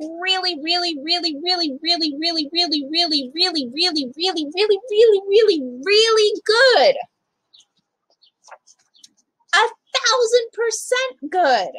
really, really, really, really, really, really, really, really, really, really, really, really, really, really, really good. 1,000% good.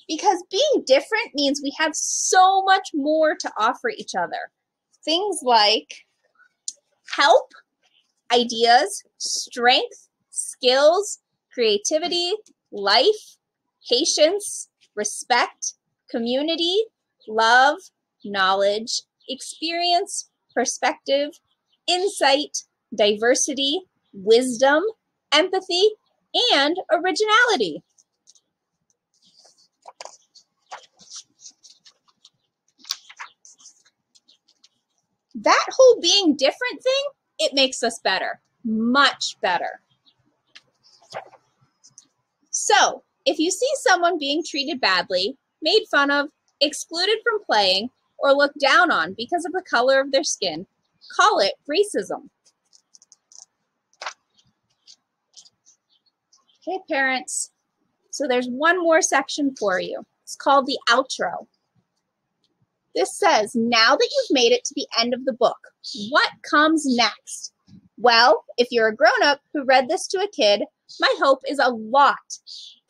Because being different means we have so much more to offer each other. Things like help, ideas, strength, skills, creativity, life, patience, respect, community, love, knowledge, experience, perspective, insight, diversity, wisdom, empathy, and originality. That whole being different thing, it makes us better, much better. So, if you see someone being treated badly, made fun of, excluded from playing, or looked down on because of the color of their skin, call it racism. Okay, parents, so there's one more section for you. It's called the outro. This says, now that you've made it to the end of the book, what comes next? Well, if you're a grown-up who read this to a kid, my hope is a lot.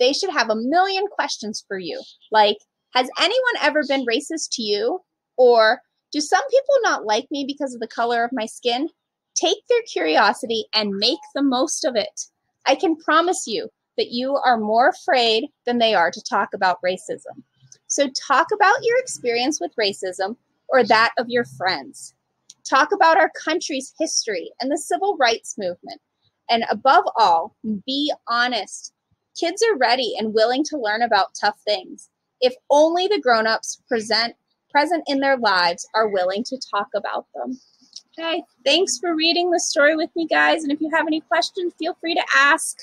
They should have a million questions for you, like, has anyone ever been racist to you? Or, do some people not like me because of the color of my skin? Take their curiosity and make the most of it. I can promise you that you are more afraid than they are to talk about racism. So talk about your experience with racism or that of your friends. Talk about our country's history and the civil rights movement. And above all, be honest. Kids are ready and willing to learn about tough things. If only the grown-ups present in their lives are willing to talk about them. Okay, thanks for reading the story with me, guys. And if you have any questions, feel free to ask.